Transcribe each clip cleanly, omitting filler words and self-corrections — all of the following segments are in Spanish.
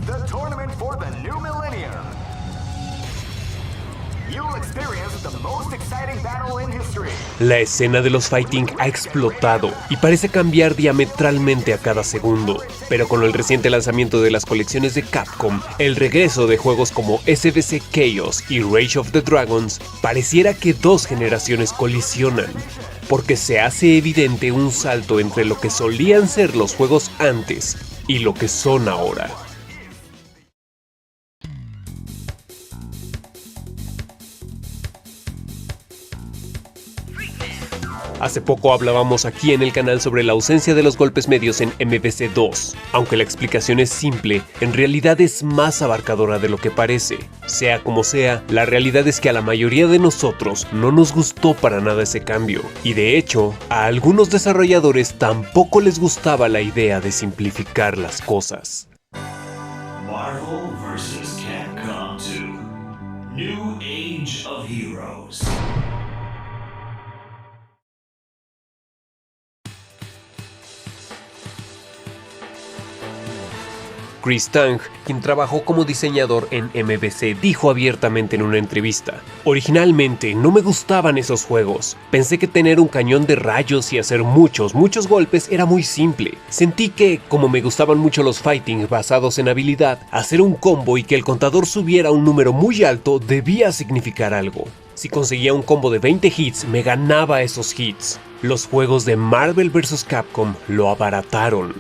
the tournament for the new millennium. You'll experience the most exciting battle in history. La escena de los fighting ha explotado y parece cambiar diametralmente a cada segundo, pero con el reciente lanzamiento de las colecciones de Capcom, el regreso de juegos como SBC Chaos y Rage of the Dragons, pareciera que dos generaciones colisionan, porque se hace evidente un salto entre lo que solían ser los juegos antes y lo que son ahora. Hace poco hablábamos aquí en el canal sobre la ausencia de los golpes medios en MVC 2. Aunque la explicación es simple, en realidad es más abarcadora de lo que parece. Sea como sea, la realidad es que a la mayoría de nosotros no nos gustó para nada ese cambio. Y de hecho, a algunos desarrolladores tampoco les gustaba la idea de simplificar las cosas. Marvel vs. Capcom 2. New Age of Heroes. Chris Tang, quien trabajó como diseñador en MVC, dijo abiertamente en una entrevista: originalmente no me gustaban esos juegos, pensé que tener un cañón de rayos y hacer muchos golpes era muy simple. Sentí que, como me gustaban mucho los fighting basados en habilidad, hacer un combo y que el contador subiera a un número muy alto debía significar algo. Si conseguía un combo de 20 hits, me ganaba esos hits. Los juegos de Marvel vs. Capcom lo abarataron.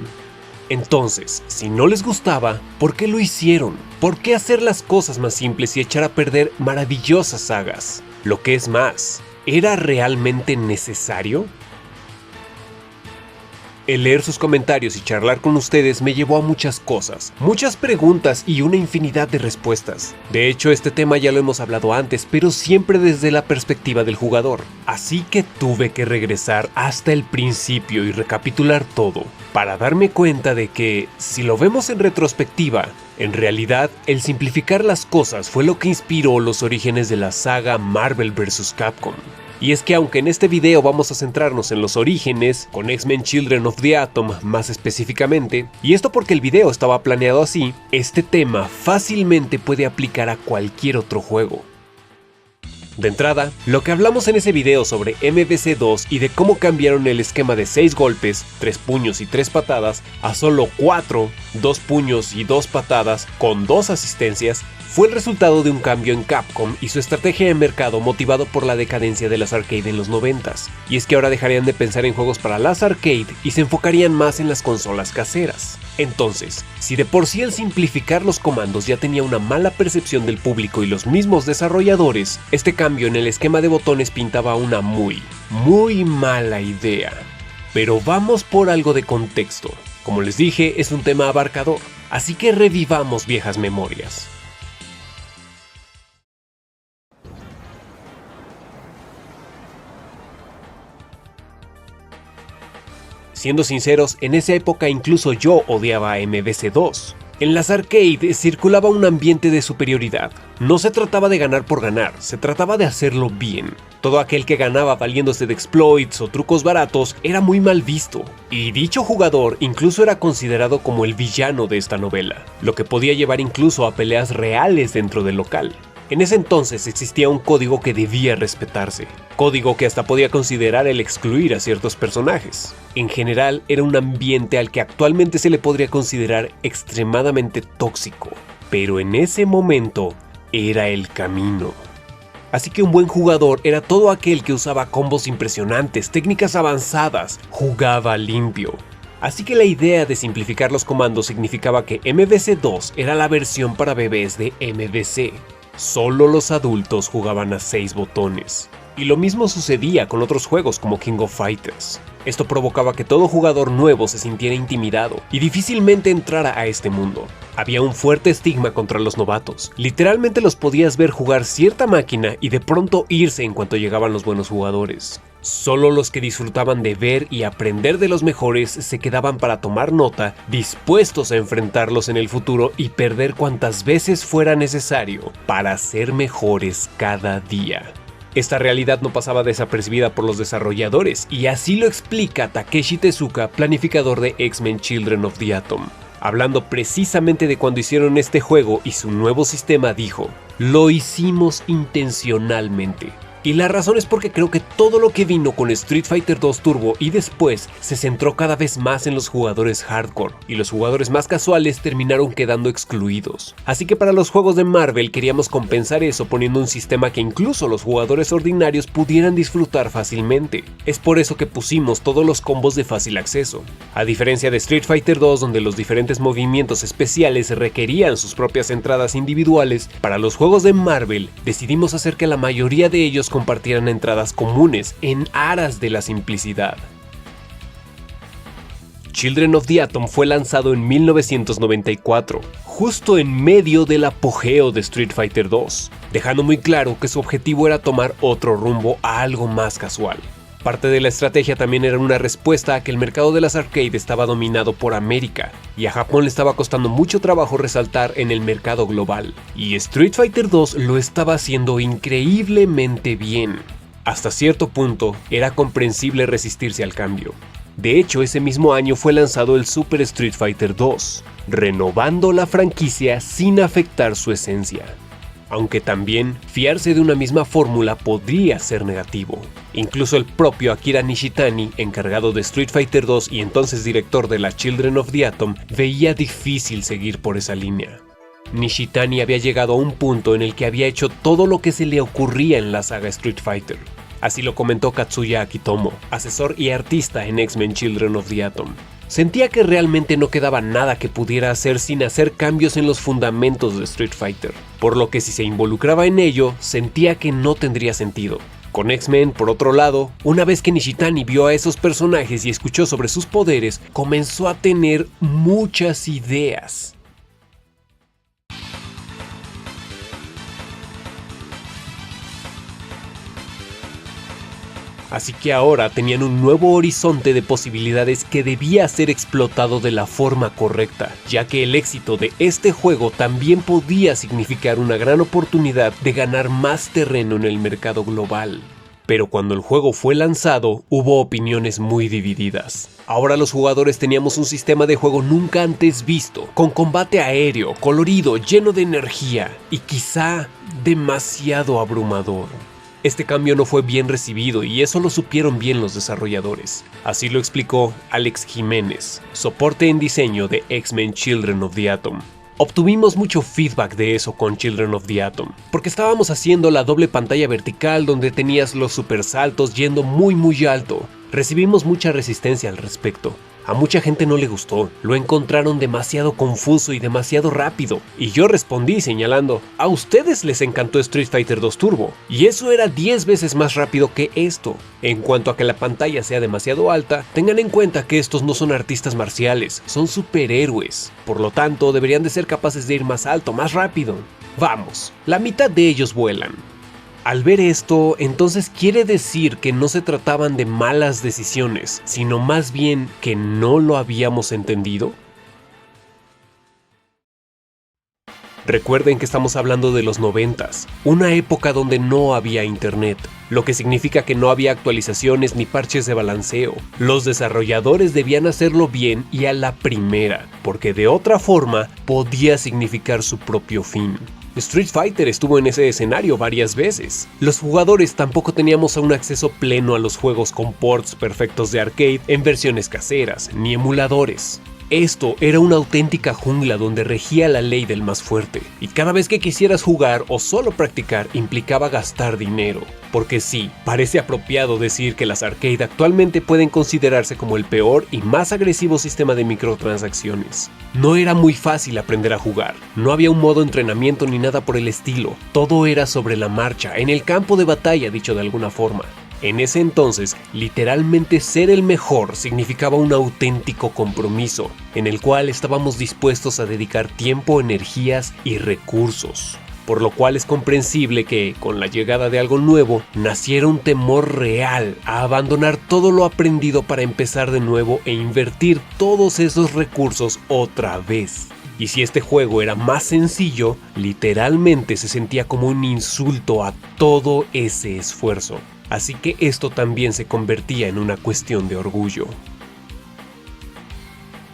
Entonces, si no les gustaba, ¿por qué lo hicieron? ¿Por qué hacer las cosas más simples y echar a perder maravillosas sagas? Lo que es más, ¿era realmente necesario? El leer sus comentarios y charlar con ustedes me llevó a muchas cosas, muchas preguntas y una infinidad de respuestas. De hecho, este tema ya lo hemos hablado antes, pero siempre desde la perspectiva del jugador. Así que tuve que regresar hasta el principio y recapitular todo, para darme cuenta de que, si lo vemos en retrospectiva, en realidad, el simplificar las cosas fue lo que inspiró los orígenes de la saga Marvel vs. Capcom. Y es que aunque en este video vamos a centrarnos en los orígenes, con X-Men Children of the Atom más específicamente, y esto porque el video estaba planeado así, este tema fácilmente puede aplicar a cualquier otro juego. De entrada, lo que hablamos en ese video sobre MVC 2 y de cómo cambiaron el esquema de 6 golpes, 3 puños y 3 patadas, a solo 4, 2 puños y 2 patadas con 2 asistencias, fue el resultado de un cambio en Capcom y su estrategia de mercado motivado por la decadencia de las arcade en los 90s. Y es que ahora dejarían de pensar en juegos para las arcade y se enfocarían más en las consolas caseras. Entonces, si de por sí el simplificar los comandos ya tenía una mala percepción del público y los mismos desarrolladores, este cambio en el esquema de botones pintaba una muy mala idea. Pero vamos por algo de contexto. Como les dije, es un tema abarcador, así que revivamos viejas memorias. Siendo sinceros, en esa época incluso yo odiaba a MVC 2. En las arcades circulaba un ambiente de superioridad. No se trataba de ganar por ganar, se trataba de hacerlo bien. Todo aquel que ganaba valiéndose de exploits o trucos baratos era muy mal visto. Y dicho jugador incluso era considerado como el villano de esta novela, lo que podía llevar incluso a peleas reales dentro del local. En ese entonces existía un código que debía respetarse, código que hasta podía considerar el excluir a ciertos personajes. En general era un ambiente al que actualmente se le podría considerar extremadamente tóxico, pero en ese momento era el camino. Así que un buen jugador era todo aquel que usaba combos impresionantes, técnicas avanzadas, jugaba limpio. Así que la idea de simplificar los comandos significaba que MVC 2 era la versión para bebés de MVC. Solo los adultos jugaban a 6 botones. Y lo mismo sucedía con otros juegos como King of Fighters. Esto provocaba que todo jugador nuevo se sintiera intimidado y difícilmente entrara a este mundo. Había un fuerte estigma contra los novatos. Literalmente los podías ver jugar cierta máquina y de pronto irse en cuanto llegaban los buenos jugadores. Solo los que disfrutaban de ver y aprender de los mejores se quedaban para tomar nota, dispuestos a enfrentarlos en el futuro y perder cuantas veces fuera necesario para ser mejores cada día. Esta realidad no pasaba desapercibida por los desarrolladores, y así lo explica Takeshi Tezuka, planificador de X-Men Children of the Atom. Hablando precisamente de cuando hicieron este juego y su nuevo sistema, dijo: "Lo hicimos intencionalmente. Y la razón es porque creo que todo lo que vino con Street Fighter 2 Turbo y después se centró cada vez más en los jugadores hardcore, y los jugadores más casuales terminaron quedando excluidos. Así que para los juegos de Marvel queríamos compensar eso poniendo un sistema que incluso los jugadores ordinarios pudieran disfrutar fácilmente. Es por eso que pusimos todos los combos de fácil acceso. A diferencia de Street Fighter 2, donde los diferentes movimientos especiales requerían sus propias entradas individuales, para los juegos de Marvel decidimos hacer que la mayoría de ellos compartieran entradas comunes en aras de la simplicidad. Children of the Atom fue lanzado en 1994, justo en medio del apogeo de Street Fighter 2, dejando muy claro que su objetivo era tomar otro rumbo a algo más casual. Parte de la estrategia también era una respuesta a que el mercado de las arcade estaba dominado por América, y a Japón le estaba costando mucho trabajo resaltar en el mercado global, y Street Fighter 2 lo estaba haciendo increíblemente bien. Hasta cierto punto, era comprensible resistirse al cambio. De hecho, ese mismo año fue lanzado el Super Street Fighter 2, renovando la franquicia sin afectar su esencia. Aunque también, fiarse de una misma fórmula podría ser negativo. Incluso el propio Akira Nishitani, encargado de Street Fighter 2 y entonces director de la Children of the Atom, veía difícil seguir por esa línea. Nishitani había llegado a un punto en el que había hecho todo lo que se le ocurría en la saga Street Fighter. Así lo comentó Katsuya Akitomo, asesor y artista en X-Men Children of the Atom. Sentía que realmente no quedaba nada que pudiera hacer sin hacer cambios en los fundamentos de Street Fighter, por lo que si se involucraba en ello, sentía que no tendría sentido. Con X-Men, por otro lado, una vez que Nishitani vio a esos personajes y escuchó sobre sus poderes, comenzó a tener muchas ideas. Así que ahora tenían un nuevo horizonte de posibilidades que debía ser explotado de la forma correcta, ya que el éxito de este juego también podía significar una gran oportunidad de ganar más terreno en el mercado global. Pero cuando el juego fue lanzado, hubo opiniones muy divididas. Ahora los jugadores teníamos un sistema de juego nunca antes visto, con combate aéreo, colorido, lleno de energía y quizá demasiado abrumador. Este cambio no fue bien recibido y eso lo supieron bien los desarrolladores. Así lo explicó Alex Jiménez, soporte en diseño de X-Men Children of the Atom. Obtuvimos mucho feedback de eso con Children of the Atom, porque estábamos haciendo la doble pantalla vertical donde tenías los super saltos yendo muy alto. Recibimos mucha resistencia al respecto. A mucha gente no le gustó, lo encontraron demasiado confuso y demasiado rápido, y yo respondí señalando: a ustedes les encantó Street Fighter 2 Turbo, y eso era 10 veces más rápido que esto. En cuanto a que la pantalla sea demasiado alta, tengan en cuenta que estos no son artistas marciales, son superhéroes, por lo tanto deberían de ser capaces de ir más alto, más rápido. Vamos, la mitad de ellos vuelan. Al ver esto, entonces quiere decir que no se trataban de malas decisiones, sino más bien que no lo habíamos entendido. Recuerden que estamos hablando de los 90s, una época donde no había internet, lo que significa que no había actualizaciones ni parches de balanceo. Los desarrolladores debían hacerlo bien y a la primera, porque de otra forma podía significar su propio fin. Street Fighter estuvo en ese escenario varias veces. Los jugadores tampoco teníamos aún acceso pleno a los juegos con ports perfectos de arcade en versiones caseras, ni emuladores. Esto era una auténtica jungla donde regía la ley del más fuerte, y cada vez que quisieras jugar o solo practicar implicaba gastar dinero. Porque sí, parece apropiado decir que las arcade actualmente pueden considerarse como el peor y más agresivo sistema de microtransacciones. No era muy fácil aprender a jugar, no había un modo entrenamiento ni nada por el estilo, todo era sobre la marcha, en el campo de batalla, dicho de alguna forma. En ese entonces, literalmente ser el mejor significaba un auténtico compromiso, en el cual estábamos dispuestos a dedicar tiempo, energías y recursos. Por lo cual es comprensible que, con la llegada de algo nuevo, naciera un temor real a abandonar todo lo aprendido para empezar de nuevo e invertir todos esos recursos otra vez. Y si este juego era más sencillo, literalmente se sentía como un insulto a todo ese esfuerzo. Así que esto también se convertía en una cuestión de orgullo.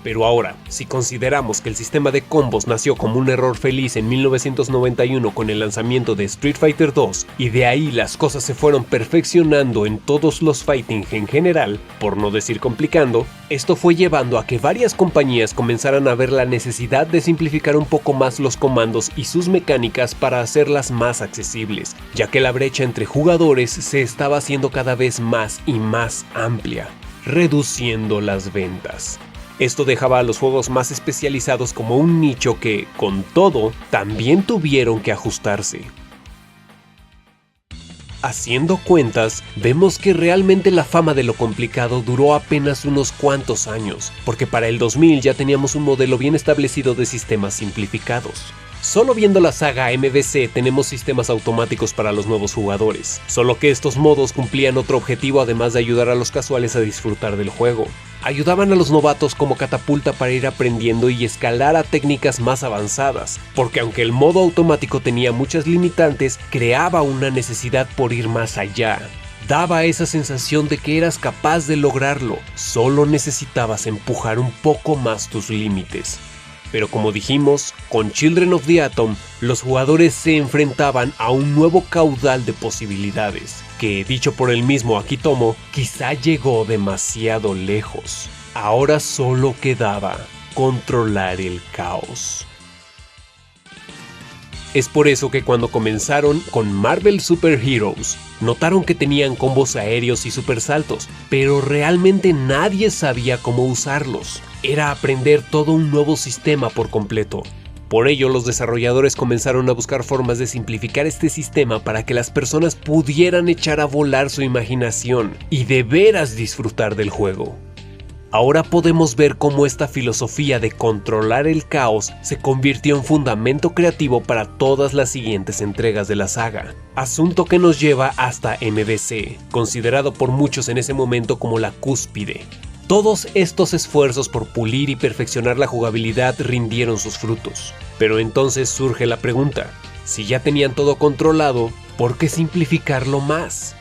Pero ahora, si consideramos que el sistema de combos nació como un error feliz en 1991 con el lanzamiento de Street Fighter 2 y de ahí las cosas se fueron perfeccionando en todos los fighting en general, por no decir complicando, esto fue llevando a que varias compañías comenzaran a ver la necesidad de simplificar un poco más los comandos y sus mecánicas para hacerlas más accesibles, ya que la brecha entre jugadores se estaba haciendo cada vez más y más amplia, reduciendo las ventas. Esto dejaba a los juegos más especializados como un nicho que, con todo, también tuvieron que ajustarse. Haciendo cuentas, vemos que realmente la fama de lo complicado duró apenas unos cuantos años, porque para el 2000 ya teníamos un modelo bien establecido de sistemas simplificados. Solo viendo la saga MVC tenemos sistemas automáticos para los nuevos jugadores, solo que estos modos cumplían otro objetivo además de ayudar a los casuales a disfrutar del juego. Ayudaban a los novatos como catapulta para ir aprendiendo y escalar a técnicas más avanzadas, porque aunque el modo automático tenía muchas limitantes, creaba una necesidad por ir más allá. Daba esa sensación de que eras capaz de lograrlo, solo necesitabas empujar un poco más tus límites. Pero como dijimos, con Children of the Atom, los jugadores se enfrentaban a un nuevo caudal de posibilidades, que, dicho por el mismo Akitomo, quizá llegó demasiado lejos. Ahora solo quedaba controlar el caos. Es por eso que cuando comenzaron con Marvel Super Heroes, notaron que tenían combos aéreos y supersaltos, pero realmente nadie sabía cómo usarlos. Era aprender todo un nuevo sistema por completo. Por ello, los desarrolladores comenzaron a buscar formas de simplificar este sistema para que las personas pudieran echar a volar su imaginación y de veras disfrutar del juego. Ahora podemos ver cómo esta filosofía de controlar el caos se convirtió en fundamento creativo para todas las siguientes entregas de la saga, asunto que nos lleva hasta MVC, considerado por muchos en ese momento como la cúspide. Todos estos esfuerzos por pulir y perfeccionar la jugabilidad rindieron sus frutos, pero entonces surge la pregunta, si ya tenían todo controlado, ¿por qué simplificarlo más?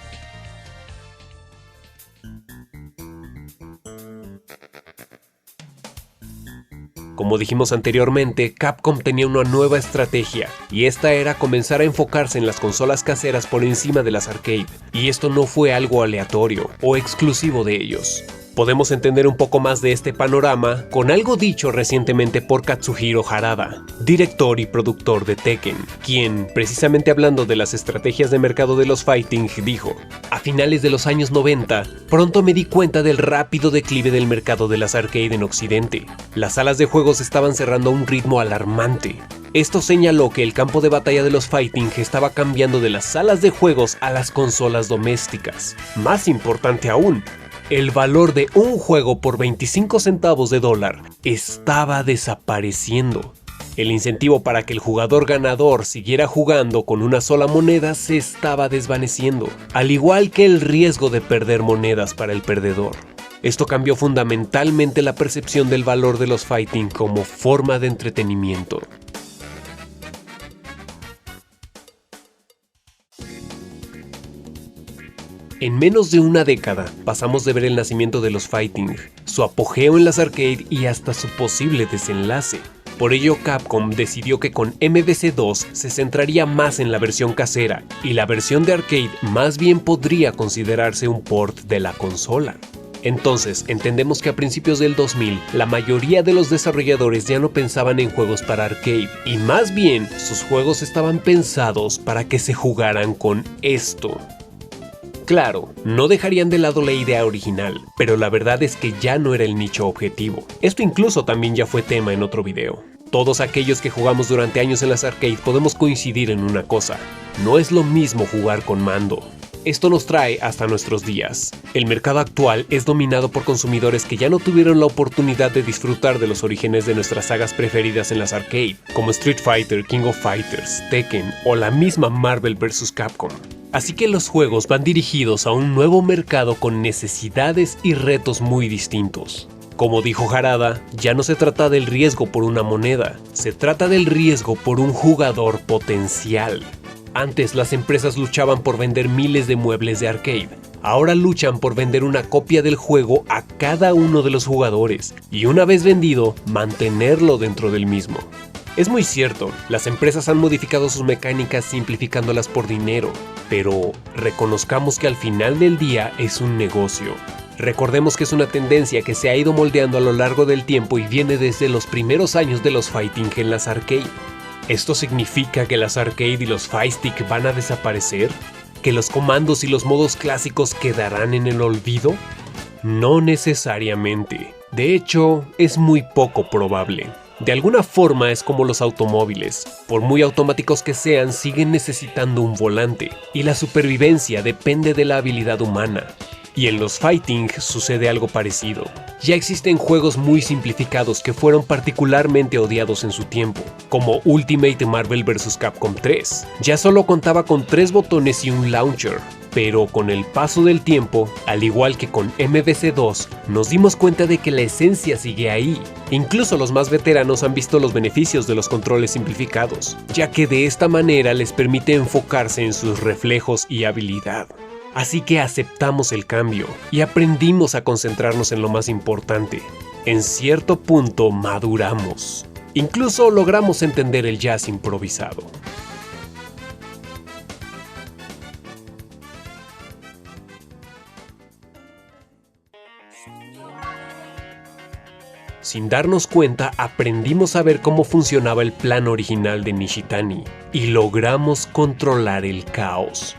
Como dijimos anteriormente, Capcom tenía una nueva estrategia, y esta era comenzar a enfocarse en las consolas caseras por encima de las arcade, y esto no fue algo aleatorio o exclusivo de ellos. Podemos entender un poco más de este panorama con algo dicho recientemente por Katsuhiro Harada, director y productor de Tekken, quien, precisamente hablando de las estrategias de mercado de los fighting, dijo: a finales de los años 90, pronto me di cuenta del rápido declive del mercado de las arcade en Occidente. Las salas de juegos estaban cerrando a un ritmo alarmante. Esto señaló que el campo de batalla de los fighting estaba cambiando de las salas de juegos a las consolas domésticas. Más importante aún, el valor de un juego por 25 centavos de dólar estaba desapareciendo. El incentivo para que el jugador ganador siguiera jugando con una sola moneda se estaba desvaneciendo, al igual que el riesgo de perder monedas para el perdedor. Esto cambió fundamentalmente la percepción del valor de los fighting como forma de entretenimiento. En menos de una década, pasamos de ver el nacimiento de los fighting, su apogeo en las arcade y hasta su posible desenlace. Por ello, Capcom decidió que con MVC 2 se centraría más en la versión casera, y la versión de arcade más bien podría considerarse un port de la consola. Entonces, entendemos que a principios del 2000, la mayoría de los desarrolladores ya no pensaban en juegos para arcade, y más bien, sus juegos estaban pensados para que se jugaran con esto. Claro, no dejarían de lado la idea original, pero la verdad es que ya no era el nicho objetivo. Esto incluso también ya fue tema en otro video. Todos aquellos que jugamos durante años en las arcades podemos coincidir en una cosa: no es lo mismo jugar con mando. Esto nos trae hasta nuestros días. El mercado actual es dominado por consumidores que ya no tuvieron la oportunidad de disfrutar de los orígenes de nuestras sagas preferidas en las arcade, como Street Fighter, King of Fighters, Tekken o la misma Marvel vs. Capcom. Así que los juegos van dirigidos a un nuevo mercado con necesidades y retos muy distintos. Como dijo Harada, ya no se trata del riesgo por una moneda, se trata del riesgo por un jugador potencial. Antes las empresas luchaban por vender miles de muebles de arcade. Ahora luchan por vender una copia del juego a cada uno de los jugadores y una vez vendido, mantenerlo dentro del mismo. Es muy cierto, las empresas han modificado sus mecánicas simplificándolas por dinero, pero reconozcamos que al final del día es un negocio. Recordemos que es una tendencia que se ha ido moldeando a lo largo del tiempo y viene desde los primeros años de los fighting en las arcade. ¿Esto significa que las arcade y los fight stick van a desaparecer? ¿Que los comandos y los modos clásicos quedarán en el olvido? No necesariamente. De hecho, es muy poco probable. De alguna forma es como los automóviles. Por muy automáticos que sean, siguen necesitando un volante, y la supervivencia depende de la habilidad humana. Y en los fighting sucede algo parecido. Ya existen juegos muy simplificados que fueron particularmente odiados en su tiempo, como Ultimate Marvel vs. Capcom 3. Ya solo contaba con 3 botones y un launcher, pero con el paso del tiempo, al igual que con MVC 2, nos dimos cuenta de que la esencia sigue ahí. Incluso los más veteranos han visto los beneficios de los controles simplificados, ya que de esta manera les permite enfocarse en sus reflejos y habilidad. Así que aceptamos el cambio y aprendimos a concentrarnos en lo más importante. En cierto punto maduramos. Incluso logramos entender el jazz improvisado. Sin darnos cuenta, aprendimos a ver cómo funcionaba el plan original de Nishitani y logramos controlar el caos.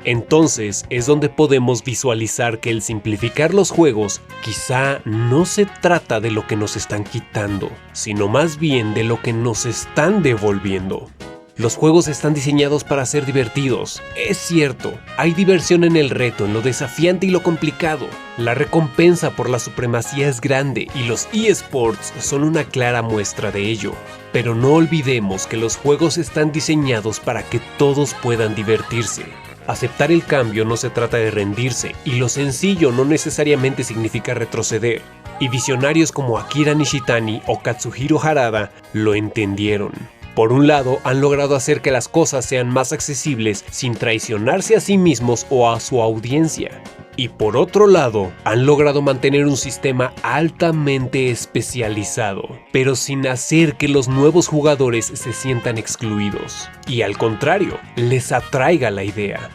Entonces es donde podemos visualizar que el simplificar los juegos quizá no se trata de lo que nos están quitando, sino más bien de lo que nos están devolviendo. Los juegos están diseñados para ser divertidos. Es cierto, hay diversión en el reto, en lo desafiante y lo complicado. La recompensa por la supremacía es grande y los eSports son una clara muestra de ello. Pero no olvidemos que los juegos están diseñados para que todos puedan divertirse. Aceptar el cambio no se trata de rendirse, y lo sencillo no necesariamente significa retroceder. Y visionarios como Akira Nishitani o Katsuhiro Harada lo entendieron. Por un lado, han logrado hacer que las cosas sean más accesibles sin traicionarse a sí mismos o a su audiencia. Y por otro lado, han logrado mantener un sistema altamente especializado, pero sin hacer que los nuevos jugadores se sientan excluidos. Y al contrario, les atraiga la idea.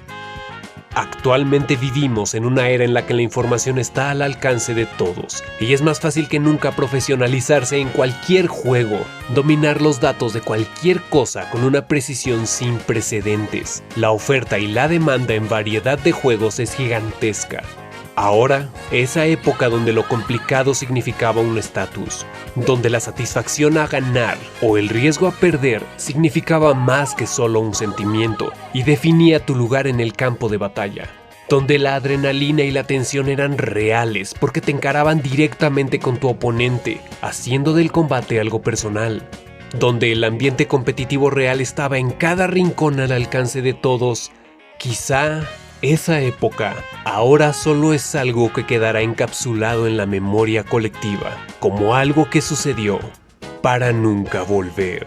Actualmente vivimos en una era en la que la información está al alcance de todos, y es más fácil que nunca profesionalizarse en cualquier juego, dominar los datos de cualquier cosa con una precisión sin precedentes. La oferta y la demanda en variedad de juegos es gigantesca. Ahora, esa época donde lo complicado significaba un estatus, donde la satisfacción a ganar o el riesgo a perder significaba más que solo un sentimiento y definía tu lugar en el campo de batalla, donde la adrenalina y la tensión eran reales porque te encaraban directamente con tu oponente, haciendo del combate algo personal, donde el ambiente competitivo real estaba en cada rincón al alcance de todos. Quizá esa época ahora solo es algo que quedará encapsulado en la memoria colectiva, como algo que sucedió para nunca volver.